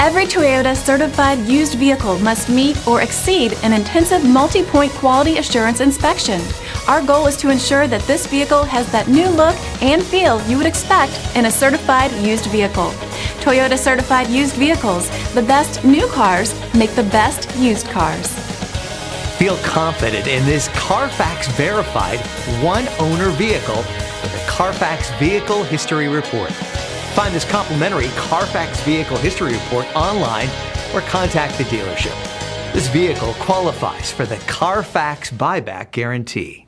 Every Toyota certified used vehicle must meet or exceed an intensive multi-point quality assurance inspection. Our goal is to ensure that this vehicle has that new look and feel you would expect in a certified used vehicle. Toyota certified used vehicles. The best new cars make the best used cars. Feel confident in this Carfax verified one-owner vehicle with a Carfax Vehicle History Report. Find this complimentary Carfax Vehicle History Report online or contact the dealership. This vehicle qualifies for the Carfax Buyback Guarantee.